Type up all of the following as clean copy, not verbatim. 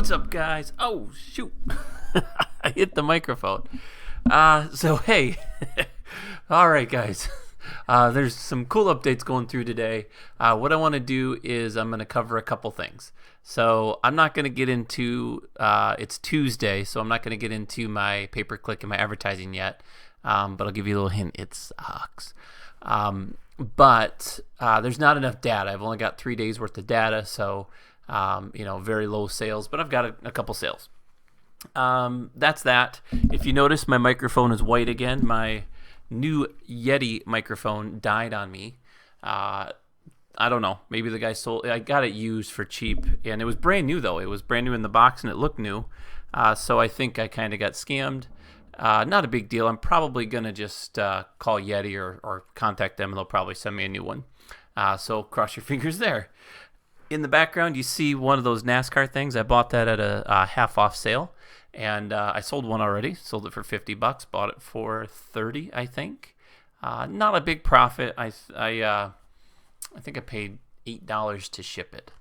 What's up, guys? Oh, shoot. I hit the microphone. Hey. All right, guys. There's some cool updates going through today. What I want to do is I'm going to cover a couple things. So I'm not going to get into, it's Tuesday, so I'm not going to get into my pay-per-click and my advertising yet. But I'll give you a little hint. It sucks. But there's not enough data. I've only got 3 days worth of data, so very low sales, but I've got a couple sales. That's that. If you notice, my microphone is white again. My new Yeti microphone died on me. I don't know. Maybe the guy sold. I got it used for cheap, and it was brand new though. It was brand new in the box, and it looked new. So I think I kind of got scammed. Not a big deal. I'm probably gonna just call Yeti or contact them, and they'll probably send me a new one. So cross your fingers there. In the background, you see one of those NASCAR things. I bought that at a half-off sale, and I sold one already. Sold it for $50. Bought it for $30, I think. Not a big profit. I think I paid $8 to ship it,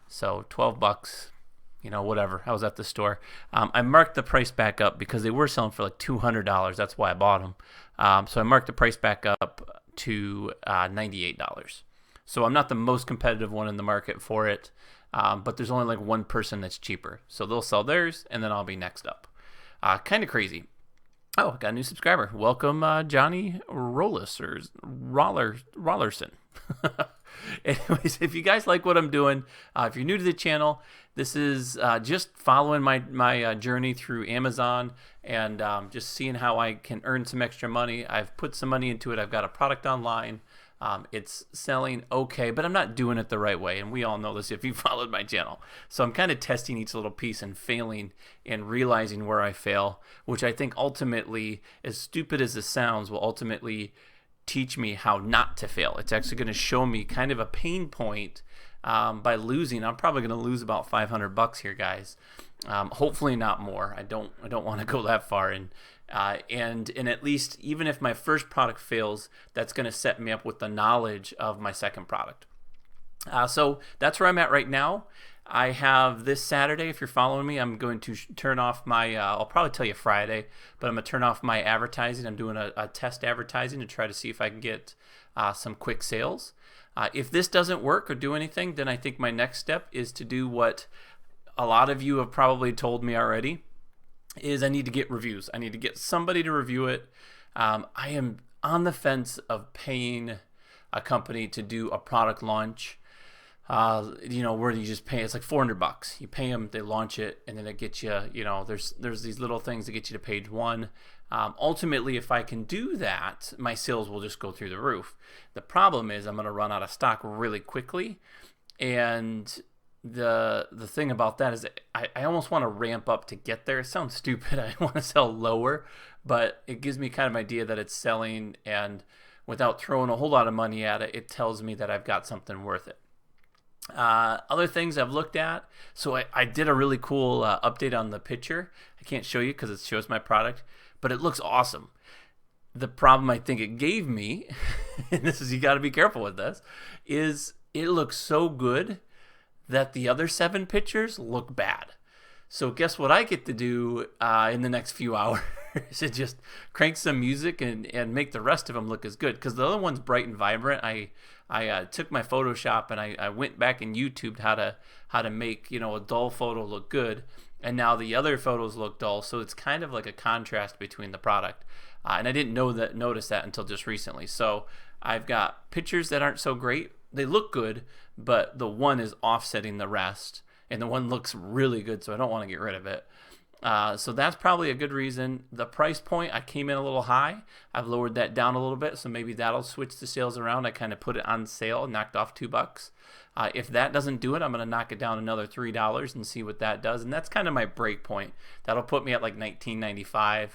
so $12. Whatever. I was at the store. I marked the price back up because they were selling for like $200. That's why I bought them. So I marked the price back up to $98. So I'm not the most competitive one in the market for it, but there's only like one person that's cheaper. So they'll sell theirs, and then I'll be next up. Kind of crazy. Oh, got a new subscriber. Welcome, Johnny Rollerson. Anyways, if you guys like what I'm doing, if you're new to the channel, this is just following my journey through Amazon and just seeing how I can earn some extra money. I've put some money into it. I've got a product online. It's selling okay, but I'm not doing it the right way, and we all know this if you followed my channel. So I'm kind of testing each little piece and failing and realizing where I fail, which I think ultimately, as stupid as this sounds, will ultimately teach me how not to fail. It's actually going to show me kind of a pain point by losing. I'm probably going to lose about $500 here, guys. Hopefully not more. I don't want to go that far. And at least even if my first product fails, that's going to set me up with the knowledge of my second product. So that's where I'm at right now. I have this Saturday, if you're following me, I'm going to turn off my, I'll probably tell you Friday, but I'm going to turn off my advertising. I'm doing a test advertising to try to see if I can get some quick sales. If this doesn't work or do anything, then I think my next step is to do what a lot of you have probably told me already, is I need to get reviews. I need to get somebody to review it. I am on the fence of paying a company to do a product launch. Where you just pay, it's like $400. You pay them, they launch it, and then it gets you, there's these little things that get you to page one. Ultimately, if I can do that, my sales will just go through the roof. The problem is I'm going to run out of stock really quickly, and the thing about that is that I almost want to ramp up to get there. It sounds stupid. I want to sell lower, but it gives me kind of an idea that it's selling, and without throwing a whole lot of money at it, it tells me that I've got something worth it. Other things I've looked at, so I did a really cool update on the picture. I can't show you because it shows my product, but it looks awesome. The problem I think it gave me, and this is, you got to be careful with this, is it looks so good that the other 7 pictures look bad. So guess what I get to do in the next few hours is just crank some music and make the rest of them look as good, because the other one's bright and vibrant. I took my Photoshop and I went back and YouTubed how to make a dull photo look good, and now the other photos look dull. So it's kind of like a contrast between the product, and I didn't notice that until just recently. So I've got pictures that aren't so great. They look good, but the one is offsetting the rest, and the one looks really good, so I don't want to get rid of it. So that's probably a good reason. The price point, I came in a little high. I've lowered that down a little bit, so maybe that'll switch the sales around. I kind of put it on sale, knocked off $2. If that doesn't do it, I'm going to knock it down another $3 and see what that does. And that's kind of my break point. That'll put me at like $19.95.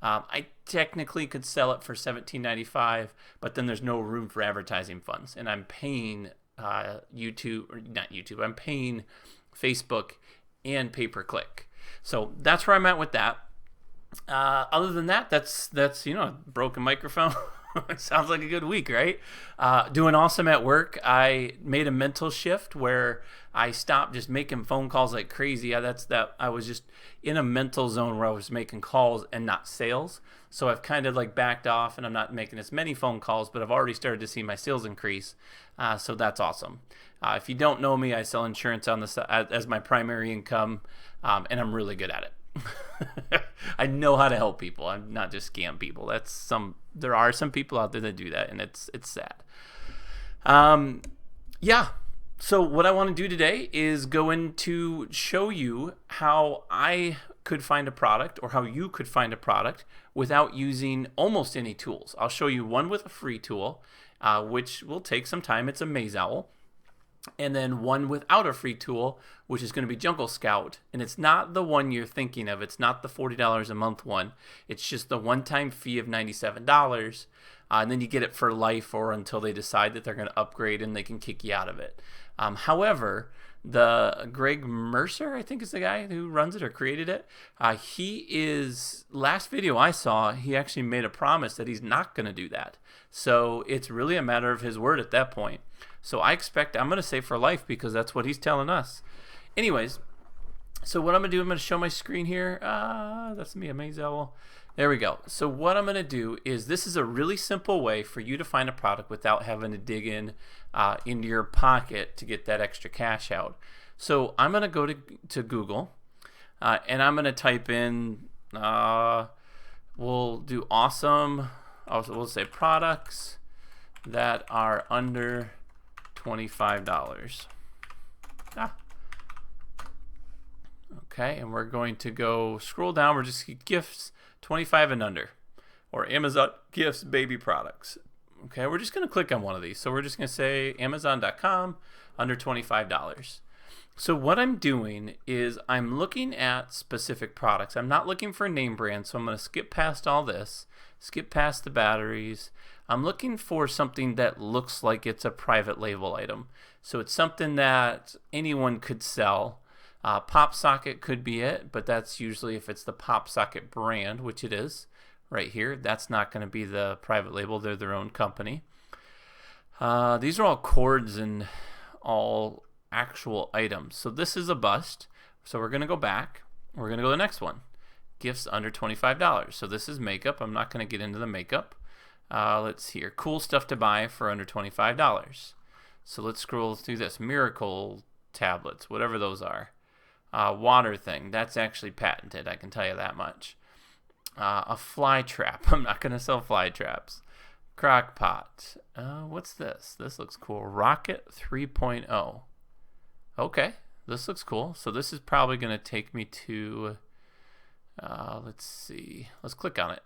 I technically could sell it for $17.95, but then there's no room for advertising funds, and I'm paying I'm paying Facebook and pay-per-click. So that's where I'm at with that. Other than that, that's broken microphone. Sounds like a good week, right? Doing awesome at work. I made a mental shift where I stopped just making phone calls like crazy. I was just in a mental zone where I was making calls and not sales. So I've kind of like backed off, and I'm not making as many phone calls, but I've already started to see my sales increase. So that's awesome. If you don't know me, I sell insurance on as my primary income, and I'm really good at it. I know how to help people. I'm not just scam people. There are some people out there that do that, and it's sad. Yeah. So what I want to do today is go into show you how I could find a product, or how you could find a product without using almost any tools. I'll show you one with a free tool, which will take some time. It's AmazeOwl. And then one without a free tool, which is going to be Jungle Scout. And it's not the one you're thinking of. It's not the $40 a month one. It's just the one-time fee of $97. And then you get it for life, or until they decide that they're going to upgrade and they can kick you out of it. However, the Greg Mercer, I think is the guy who runs it or created it. Last video I saw, he actually made a promise that he's not going to do that. So it's really a matter of his word at that point. So I'm going to say for life, because that's what he's telling us. Anyways, so what I'm going to do, I'm going to show my screen here. That's me, AmazeOwl. There we go. So what I'm going to do is, this is a really simple way for you to find a product without having to dig into your pocket to get that extra cash out. So I'm going to go to Google, and I'm going to type in, we'll do awesome. We'll say products that are under $25. Okay, and we're going to go scroll down. We're just gifts 25 and under, or Amazon gifts baby products. Okay, we're just going to click on one of these. So we're just going to say Amazon.com under $25. So what I'm doing is I'm looking at specific products. I'm not looking for name brands, so I'm going to skip past all this, skip past the batteries. I'm looking for something that looks like it's a private label item. So it's something that anyone could sell. Pop Socket could be it, but that's usually if it's the Pop Socket brand, which it is right here. That's not going to be the private label. They're their own company. These are all cords and all actual items. So this is a bust. So we're going to go back. We're going to go to the next one. Gifts under $25. So this is makeup. I'm not going to get into the makeup. Let's see here. Cool stuff to buy for under $25. So let's scroll through this. Miracle tablets, whatever those are. Water thing. That's actually patented. I can tell you that much. A fly trap. I'm not going to sell fly traps. Crock pot. What's this? This looks cool. Rocket 3.0. Okay. This looks cool. So this is probably going to take me to, let's see. Let's click on it.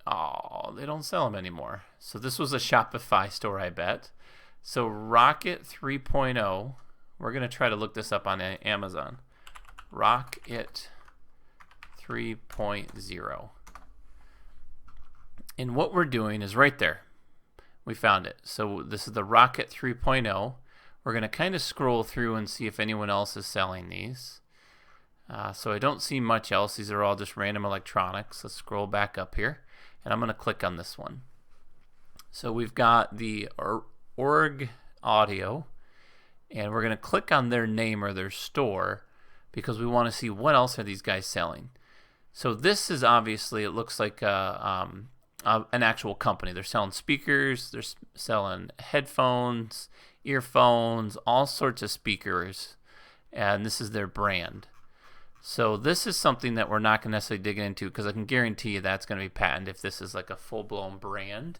Oh, they don't sell them anymore. So this was a Shopify store, I bet. So Rocket 3.0. We're going to try to look this up on Amazon. Rocket 3.0. And what we're doing is right there. We found it. So this is the Rocket 3.0. We're going to kind of scroll through and see if anyone else is selling these. So I don't see much else. These are all just random electronics. Let's scroll back up here. And I'm going to click on this one. So we've got the Org Audio. And we're going to click on their name or their store, because we want to see what else are these guys selling. So this is obviously, it looks like an actual company. They're selling speakers, they're selling headphones, earphones, all sorts of speakers, and this is their brand. So this is something that we're not going to necessarily dig into, because I can guarantee you that's going to be patented if this is like a full-blown brand.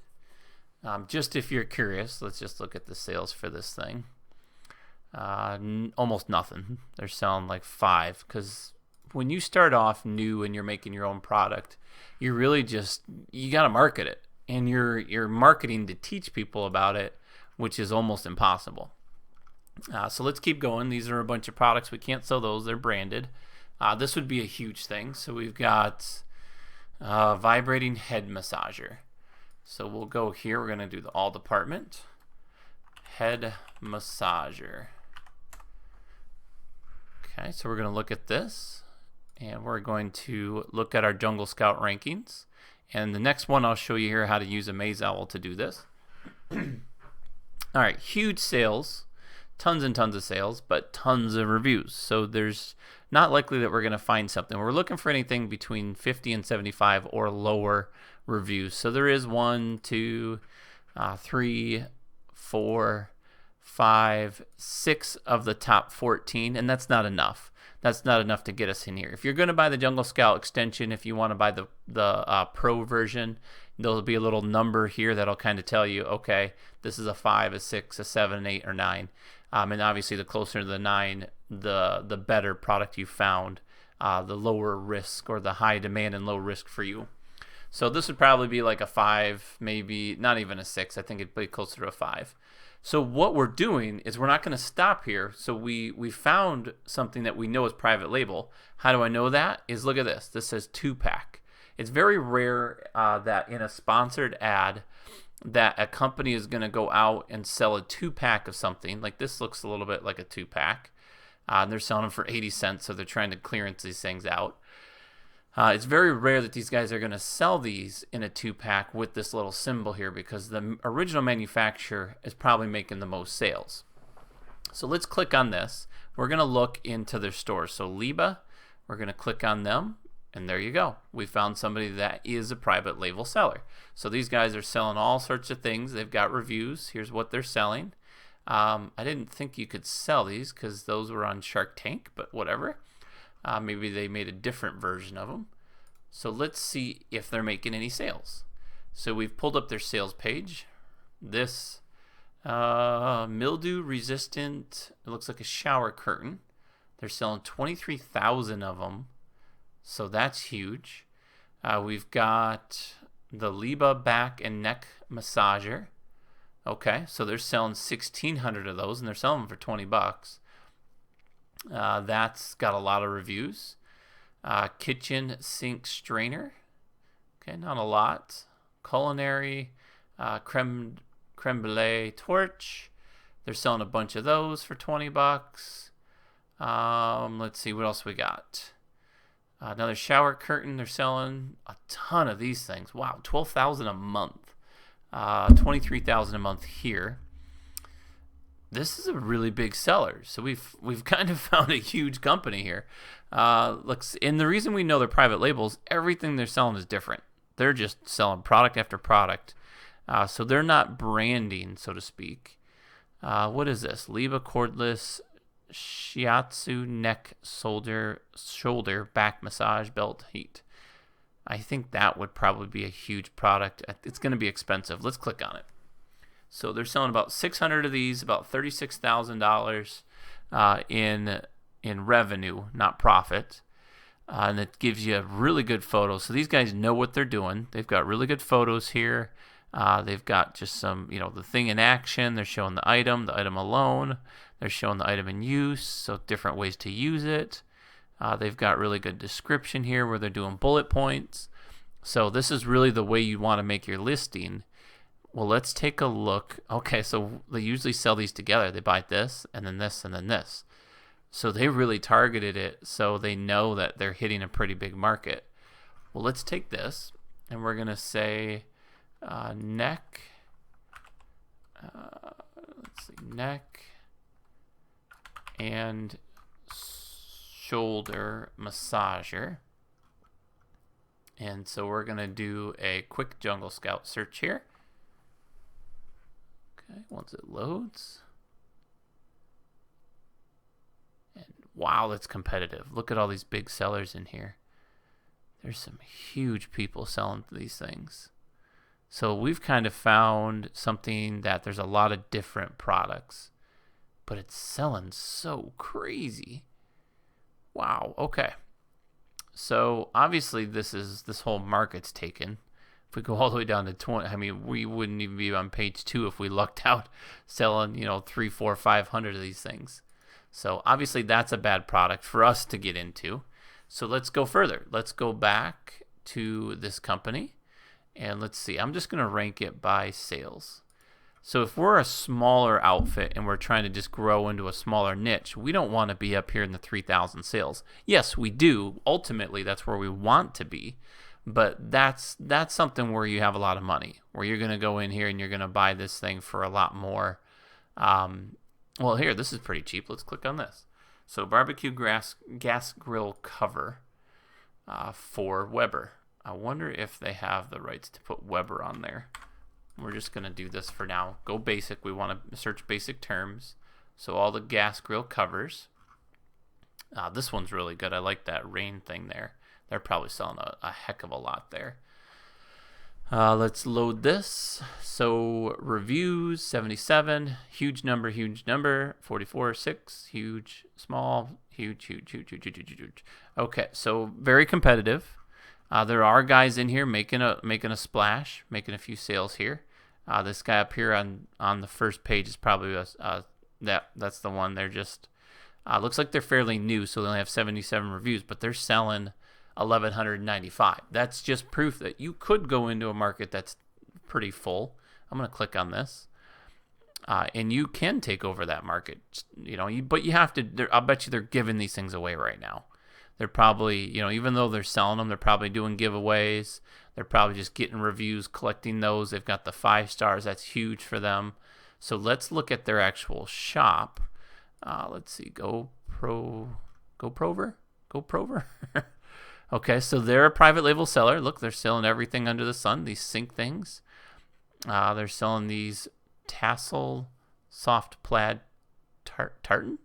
Just if you're curious, let's just look at the sales for this thing. Almost nothing. They're selling like 5, because when you start off new and you're making your own product, you really you got to market it, and you're marketing to teach people about it, which is almost impossible. So let's keep going. These are a bunch of products. We can't sell those. They're branded. This would be a huge thing. So we've got Vibrating head massager. So we'll go here. We're going to do the all department. Head massager. Okay, so we're going to look at this, and we're going to look at our Jungle Scout rankings, And the next one I'll show you here how to use AmazeOwl to do this. All right, huge sales, tons and tons of sales, but tons of reviews. So there's not likely that we're going to find something. We're looking for anything between 50 and 75 or lower reviews. So there is 1, 2, 3, 4, 5, 6 of the top 14, and that's not enough. That's not enough to get us in here. If you're going to buy the Jungle Scout extension, if you want to buy the Pro version, there'll be a little number here that'll kind of tell you, okay, this is a 5, a 6, a 7, 8, or 9. And obviously, the closer to the 9, the better product you found, the lower risk or the high demand and low risk for you. So this would probably be like a 5, maybe not even a 6. I think it'd be closer to a 5. So what we're doing is we're not going to stop here. So we found something that we know is private label. How do I know that? Is look at this. This says 2-pack. It's very rare that in a sponsored ad that a company is going to go out and sell a 2-pack of something. Like this looks a little bit like a 2-pack. And they're selling them for 80 cents, so they're trying to clearance these things out. It's very rare that these guys are going to sell these in a 2-pack with this little symbol here because the original manufacturer is probably making the most sales. So let's click on this. We're going to look into their stores. So Liba, we're going to click on them, and there you go. We found somebody that is a private label seller. So these guys are selling all sorts of things. They've got reviews. Here's what they're selling. I didn't think you could sell these because those were on Shark Tank, but whatever. Maybe they made a different version of them. So let's see if they're making any sales. So we've pulled up their sales page. This mildew resistant, it looks like a shower curtain. They're selling 23,000 of them. So that's huge. We've got the Liba back and neck massager. Okay, so they're selling 1,600 of those, and they're selling them for 20 bucks. That's got a lot of reviews. Kitchen sink strainer. Okay, not a lot. Culinary creme brulee torch. They're selling a bunch of those for 20 bucks. Let's see what else we got. Another shower curtain. They're selling a ton of these things. Wow, 12,000 a month. 23,000 a month here. This is a really big seller. So we've kind of found a huge company here. And the reason we know they're private labels, everything they're selling is different. They're just selling product after product. So they're not branding, so to speak. What is this? Liba cordless shiatsu neck shoulder back massage belt heat. I think that would probably be a huge product. It's going to be expensive. Let's click on it. So they're selling about 600 of these, about $36,000 in revenue, not profit. And it gives you really good photos. So these guys know what they're doing. They've got really good photos here. They've got just some, the thing in action. They're showing the item alone. They're showing the item in use, so different ways to use it. They've got really good description here where they're doing bullet points. So this is really the way you want to make your listing. Well, let's take a look. Okay, so they usually sell these together. They buy this, and then this, and then this. So they really targeted it so they know that they're hitting a pretty big market. Well, let's take this, and we're going to say neck. Let's see, neck and shoulder massager. And so we're going to do a quick Jungle Scout search here. Okay, once it loads. And wow, that's competitive. Look at all these big sellers in here. There's some huge people selling these things. So we've kind of found something that there's a lot of different products, but it's selling so crazy. Wow, okay. So obviously this whole market's taken. If we go all the way down to 20, we wouldn't even be on page 2 if we lucked out selling, 3, 4, 500 of these things. So obviously that's a bad product for us to get into. So let's go further. Let's go back to this company and let's see. I'm just going to rank it by sales. So if we're a smaller outfit and we're trying to just grow into a smaller niche, we don't want to be up here in the 3,000 sales. Yes, we do. Ultimately, that's where we want to be. but that's something where you have a lot of money, where you're going to go in here and you're going to buy this thing for a lot more. Well, here, this is pretty cheap. Let's click on this. So barbecue gas grill cover for Weber. I wonder if they have the rights to put Weber on there. We're just going to do this for now. Go basic. We want to search basic terms. So all the gas grill covers. This one's really good. I like that rain thing there. They're probably selling a heck of a lot there. Let's load this. So reviews, 77. Huge number, huge number. 44, 6. Huge, small, huge, huge, huge, huge, huge, huge, huge. Okay, so very competitive. There are guys in here making a splash, making a few sales here. This guy up here on the first page is probably that's the one. They're just looks like they're fairly new, so they only have 77 reviews, but they're selling 1,195. That's just proof that you could go into a market that's pretty full. I'm going to click on this, and you can take over that market. But you have to. I'll bet you they're giving these things away right now. They're probably, even though they're selling them, they're probably doing giveaways. They're probably just getting reviews, collecting those. They've got the 5 stars. That's huge for them. So let's look at their actual shop. Let's see. GoProver. Okay, so they're a private label seller. Look, they're selling everything under the sun. These sink things. They're selling these tassel soft plaid tartan.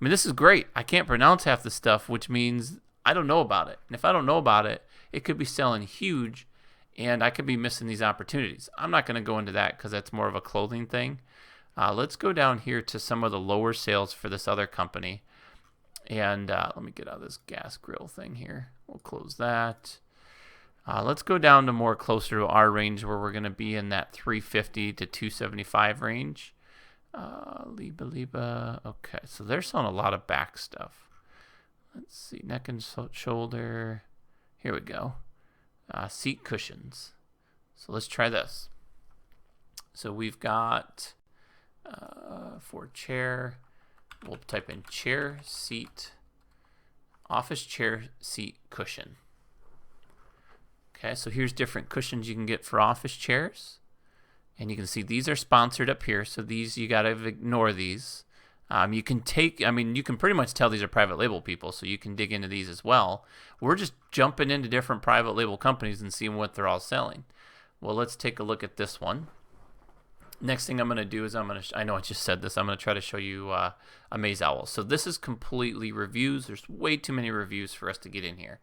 I mean, this is great. I can't pronounce half the stuff, which means I don't know about it. And if I don't know about it, it could be selling huge, and I could be missing these opportunities. I'm not going to go into that because that's more of a clothing thing. Let's go down here to some of the lower sales for this other company. And let me get out of this gas grill thing here. We'll close that. Let's go down to more closer to our range, where we're going to be in that 350 to 275 range. Liba. Okay, so they're selling a lot of back stuff. Let's see, neck and shoulder. Here we go. Seat cushions. So let's try this. So we've got for chair. We'll type in chair seat, office chair seat cushion. Okay, so here's different cushions you can get for office chairs. And you can see these are sponsored up here, so these, you got to ignore these. You can pretty much tell these are private label people, so you can dig into these as well. We're just jumping into different private label companies and seeing what they're all selling. Well, let's take a look at this one. Next thing I'm going to do is I know I just said this, I'm going to try to show you AmazeOwl. So this is completely reviews. There's way too many reviews for us to get in here.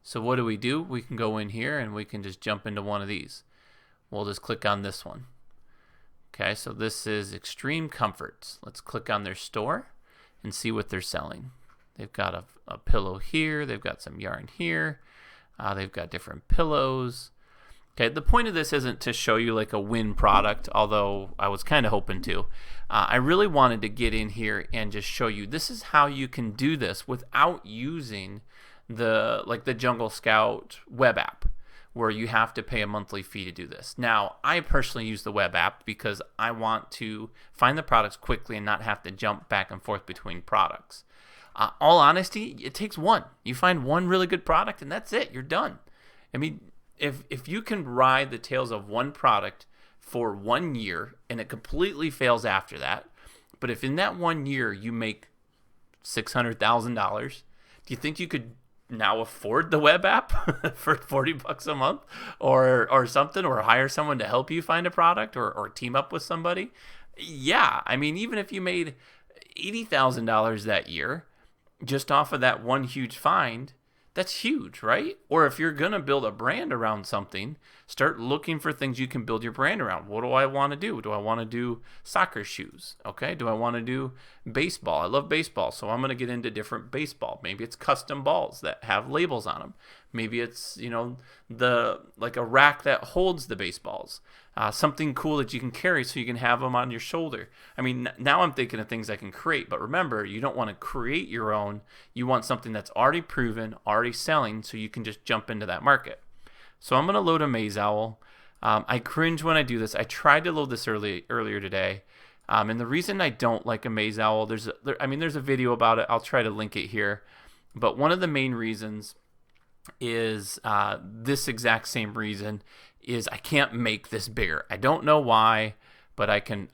So what do? We can go in here and we can just jump into one of these. We'll just click on this one. Okay, so this is Extreme Comforts. Let's click on their store and see what they're selling. They've got a pillow here. They've got some yarn here. They've got different pillows. Okay, the point of this isn't to show you like a win product, although I was kind of hoping to. I really wanted to get in here and just show you this is how you can do this without using the Jungle Scout web app, where you have to pay a monthly fee to do this. Now, I personally use the web app because I want to find the products quickly and not have to jump back and forth between products. All honesty, it takes one. You find one really good product and that's it. You're done. I mean, if you can ride the tails of one product for 1 year and it completely fails after that, but if in that 1 year you make $600,000, do you think you could now afford the web app for $40 a month or something, or hire someone to help you find a product or team up with somebody? Yeah, I mean, even if you made $80,000 that year just off of that one huge find, that's huge, right? Or if you're going to build a brand around something, start looking for things you can build your brand around. What do I want to do? Do I want to do soccer shoes? Okay. Do I want to do baseball? I love baseball, so I'm going to get into different baseball. Maybe it's custom balls that have labels on them. Maybe it's, like a rack that holds the baseballs. Something cool that you can carry so you can have them on your shoulder. I mean, now I'm thinking of things I can create, but remember, you don't want to create your own. You want something that's already proven, already selling, so you can just jump into that market. So I'm going to load AmazeOwl. I cringe when I do this. I tried to load this earlier today. And the reason I don't like AmazeOwl, there's a video about it. I'll try to link it here. But one of the main reasons is this exact same reason, is I can't make this bigger. I don't know why, but I can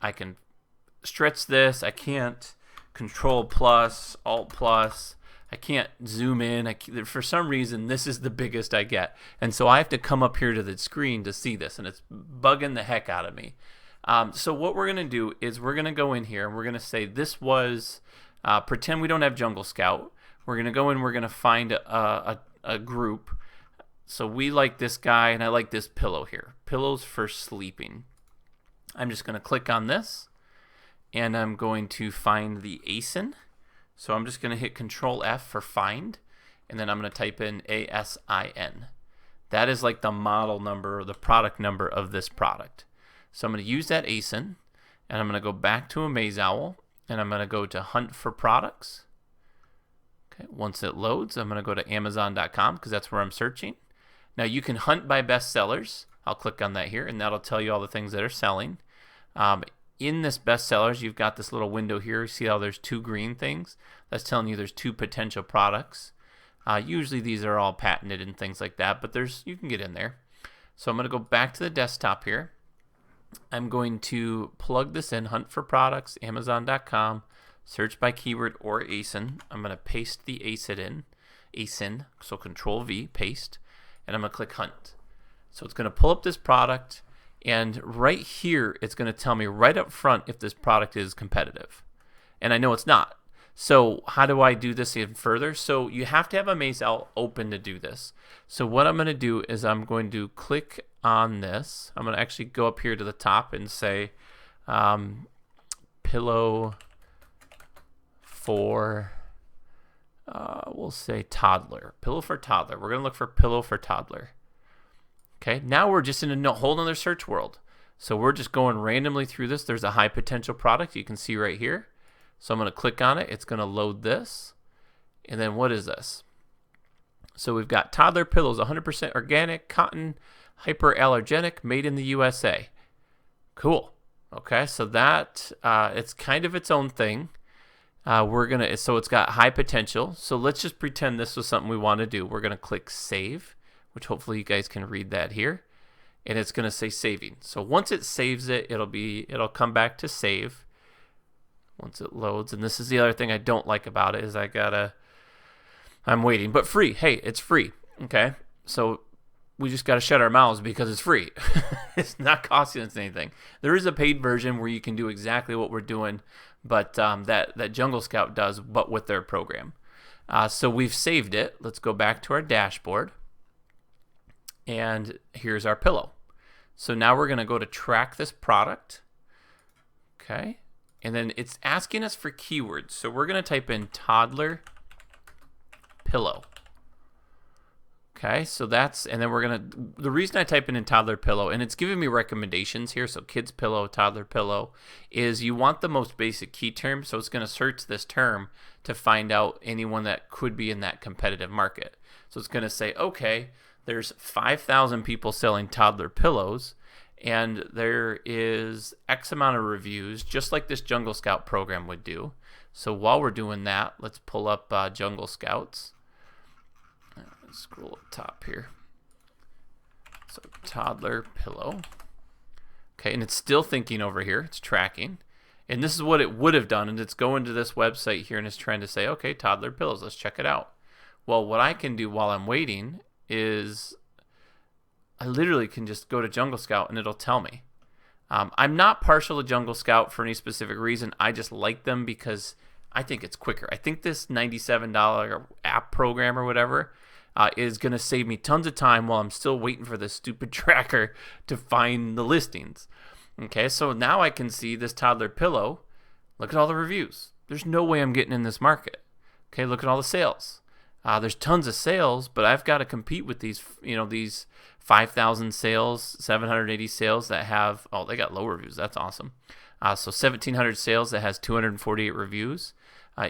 stretch this. I can't control plus, alt plus. I can't zoom in. For some reason, this is the biggest I get. And so I have to come up here to the screen to see this, and it's bugging the heck out of me. So what we're going to do is we're going to go in here, and we're going to say this was, pretend we don't have Jungle Scout. We're going to go in, we're going to find a group. So we like this guy, and I like this pillow here. Pillows for sleeping. I'm just going to click on this, and I'm going to find the ASIN. So I'm just going to hit Control F for find, and then I'm going to type in ASIN. That is like the model number or the product number of this product. So I'm going to use that ASIN, and I'm going to go back to AmazeOwl, and I'm going to go to Hunt for Products. Okay, once it loads, I'm going to go to Amazon.com because that's where I'm searching. Now you can hunt by bestsellers. I'll click on that here, and that'll tell you all the things that are selling. In this bestsellers, you've got this little window here. See how there's 2 green things? That's telling you there's 2 potential products. Usually these are all patented and things like that, but you can get in there. So I'm going to go back to the desktop here. I'm going to plug this in, Hunt for Products, Amazon.com, search by keyword or ASIN. I'm going to paste the ASIN, so Control V, paste, and I'm going to click Hunt. So it's going to pull up this product, and right here it's going to tell me right up front if this product is competitive. And I know it's not. So how do I do this even further? So you have to have AmazeOwl open to do this. So what I'm going to do is I'm going to click on this. I'm going to actually go up here to the top and say pillow for, we'll say toddler. Pillow for toddler. We're going to look for pillow for toddler. Okay, now we're just in a whole other search world. So we're just going randomly through this. There's a high potential product you can see right here. So I'm going to click on it. It's going to load this. And then what is this? So we've got toddler pillows, 100% organic, cotton, hyperallergenic, made in the USA. Cool. Okay, so that it's kind of its own thing. So it's got high potential. So let's just pretend this was something we want to do. We're going to click save, which hopefully you guys can read that here. And it's going to say saving. So once it saves it, it'll come back to save once it loads. And this is the other thing I don't like about it is I'm waiting, but free. Hey, it's free. Okay. So we just got to shut our mouths because it's free. It's not costing us anything. There is a paid version where you can do exactly what we're doing, but that Jungle Scout does, but with their program. So we've saved it. Let's go back to our dashboard. And here's our pillow. So now we're going to go to track this product. Okay. And then it's asking us for keywords. So we're going to type in toddler pillow. Okay, so and then the reason I type in toddler pillow, and it's giving me recommendations here, so kids pillow, toddler pillow, is you want the most basic key term, so it's going to search this term to find out anyone that could be in that competitive market. So it's going to say, okay, there's 5,000 people selling toddler pillows, and there is X amount of reviews, just like this Jungle Scout program would do. So while we're doing that, let's pull up Jungle Scouts. Scroll up top here. So toddler pillow. Okay, and it's still thinking over here. It's tracking. And this is what it would have done. And it's going to this website here and it's trying to say, okay, toddler pillows, let's check it out. Well, what I can do while I'm waiting is I literally can just go to Jungle Scout and it'll tell me. I'm not partial to Jungle Scout for any specific reason. I just like them because I think it's quicker. I think this $97 app program or whatever is going to save me tons of time while I'm still waiting for this stupid tracker to find the listings. Okay, so now I can see this toddler pillow. Look at all the reviews. There's no way I'm getting in this market. Okay, look at all the sales. There's tons of sales, but I've got to compete with these 5,000 sales, 780 sales that have, they got low reviews. That's awesome. So 1,700 sales that has 248 reviews.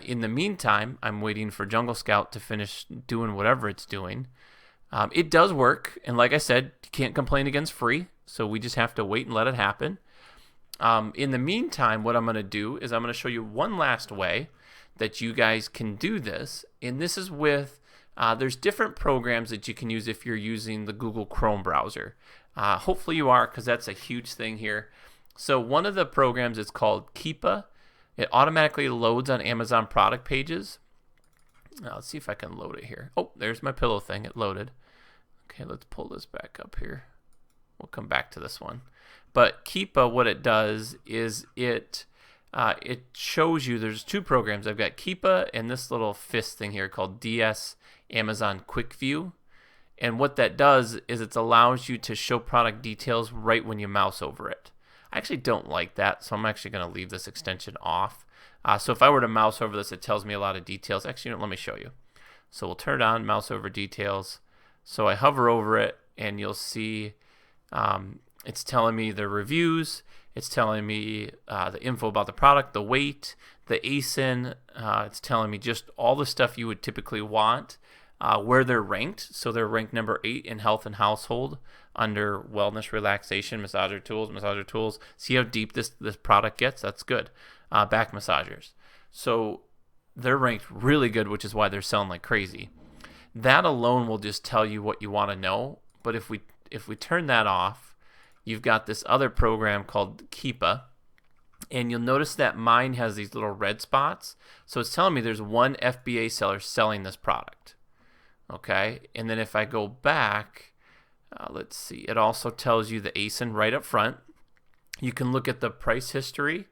In the meantime, I'm waiting for Jungle Scout to finish doing whatever it's doing. It does work, and like I said, you can't complain against free, so we just have to wait and let it happen. In the meantime, what I'm going to do is I'm going to show you one last way that you guys can do this, and this is with There's different programs that you can use if you're using the Google Chrome browser. Hopefully you are, because that's a huge thing here. So one of the programs is called Keepa. It automatically loads on Amazon product pages. Let's see if I can load it here. Oh, there's my pillow thing. It loaded. Okay, let's pull this back up here. We'll come back to this one. But Keepa, what it does is it shows you there's two programs. I've got Keepa and this little fist thing here called DS Amazon Quick View. And what that does is it allows you to show product details right when you mouse over it. I actually don't like that, so I'm actually going to leave this extension off. So if I were to mouse over this, it tells me a lot of details. Actually, let me show you. So we'll turn it on, mouse over details. So I hover over it, and you'll see it's telling me the reviews. It's telling me the info about the product, the weight, the ASIN. It's telling me just all the stuff you would typically want, where they're ranked. So they're ranked number 8 in health and household under wellness, relaxation, massager tools. See how deep this product gets? That's good. Back massagers. So they're ranked really good, which is why they're selling like crazy. That alone will just tell you what you want to know. But if we turn that off, you've got this other program called Keepa, and you'll notice that mine has these little red spots. So it's telling me there's one FBA seller selling this product. Okay, and then if I go back, let's see, it also tells you the ASIN right up front. You can look at the price history.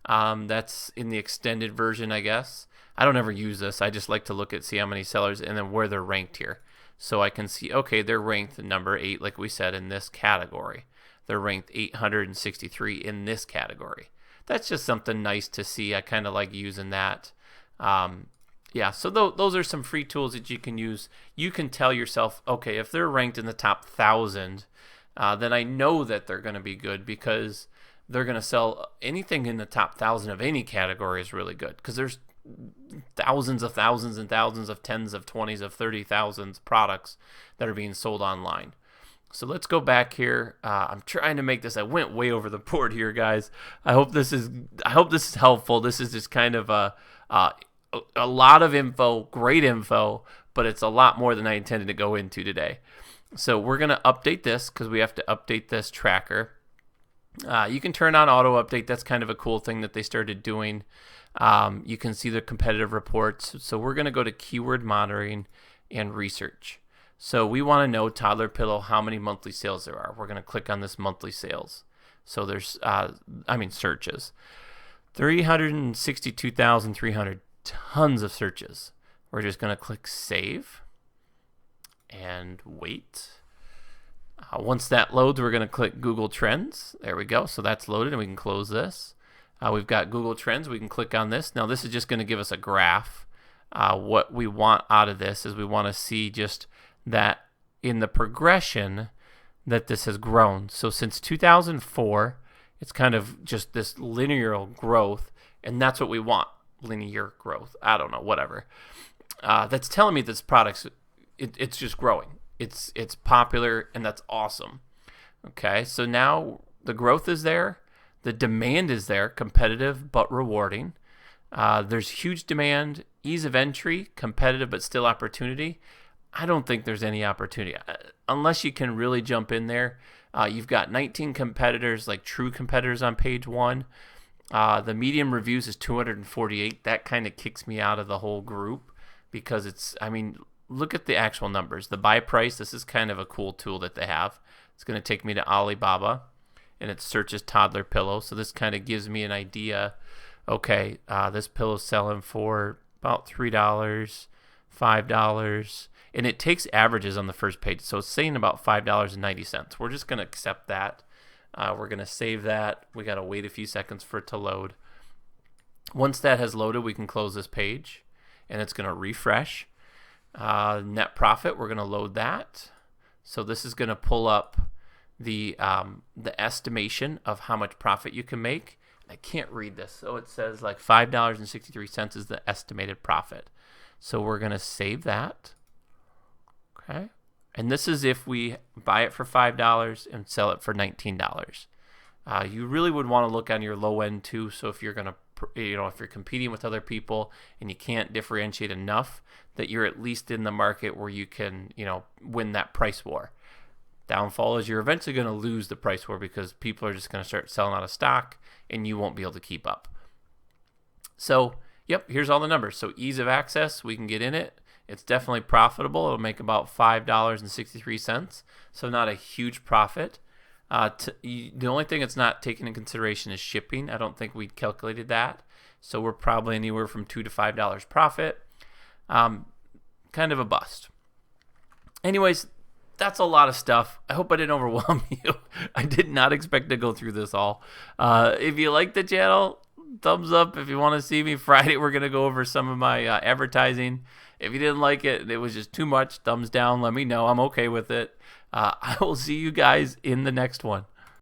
That's in the extended version, I guess. I don't ever use this. I just like to look at, see how many sellers and then where they're ranked here. So I can see, okay, they're ranked number 8, like we said, in this category. They're ranked 863 in this category. That's just something nice to see. I kind of like using that. Yeah, so those are some free tools that you can use. You can tell yourself, okay, if they're ranked in the top 1,000, then I know that they're going to be good because they're going to sell anything in the top 1,000 of any category is really good because there's thousands and thousands of tens of 20s of 30,000 products that are being sold online. So let's go back here. I'm trying to make this. I went way over the board here, guys. I hope this is helpful. This is just kind of a lot of info, great info, but it's a lot more than I intended to go into today. So we're going to update this because we have to update this tracker. You can turn on auto update. That's kind of a cool thing that they started doing. You can see the competitive reports. So we're going to go to keyword monitoring and research. So we want to know toddler pillow, how many monthly sales there are. We're going to click on this monthly sales. So there's, searches. 362,300, tons of searches. We're just going to click save and wait. Once that loads, we're going to click Google Trends. There we go. So that's loaded, and we can close this. We've got Google Trends. We can click on this. Now, this is just going to give us a graph. What we want out of this is we want to see just that in the progression that this has grown. So since 2004, it's kind of just this linear growth, and that's what we want, linear growth. I don't know, whatever. That's telling me this product's it's just growing. It's popular, and that's awesome. Okay, so now the growth is there. The demand is there, competitive but rewarding. There's huge demand, ease of entry, competitive but still opportunity. I don't think there's any opportunity unless you can really jump in there. You've got 19 competitors, like true competitors on page 1. The medium reviews is 248. That kind of kicks me out of the whole group because look at the actual numbers. The buy price, this is kind of a cool tool that they have. It's going to take me to Alibaba, and it searches toddler pillow. So this kind of gives me an idea. Okay, this pillow's selling for about $3, $5, and it takes averages on the first page. So it's saying about $5.90. We're just going to accept that. We're going to save that. We got to wait a few seconds for it to load. Once that has loaded, we can close this page, and it's going to refresh. Net profit, we're going to load that. So this is going to pull up the estimation of how much profit you can make. I can't read this, so it says like $5.63 is the estimated profit. So we're going to save that. Okay, and this is if we buy it for $5 and sell it for $19. You really would want to look on your low end too. So if you're going to if you're competing with other people and you can't differentiate enough, that you're at least in the market where you can, win that price war. Downfall is you're eventually going to lose the price war because people are just going to start selling out of stock and you won't be able to keep up. So, here's all the numbers. So ease of access, we can get in it. It's definitely profitable. It'll make about $5.63, so not a huge profit. The only thing it's not taken into consideration is shipping. I don't think we calculated that, so we're probably anywhere from $2 to $5 profit. Kind of a bust. Anyways, that's a lot of stuff. I hope I didn't overwhelm you. I did not expect to go through this all. If you like the channel, thumbs up. If you want to see me Friday, we're going to go over some of my advertising. If you didn't like it, it was just too much, thumbs down. Let me know. I'm okay with it. I will see you guys in the next one.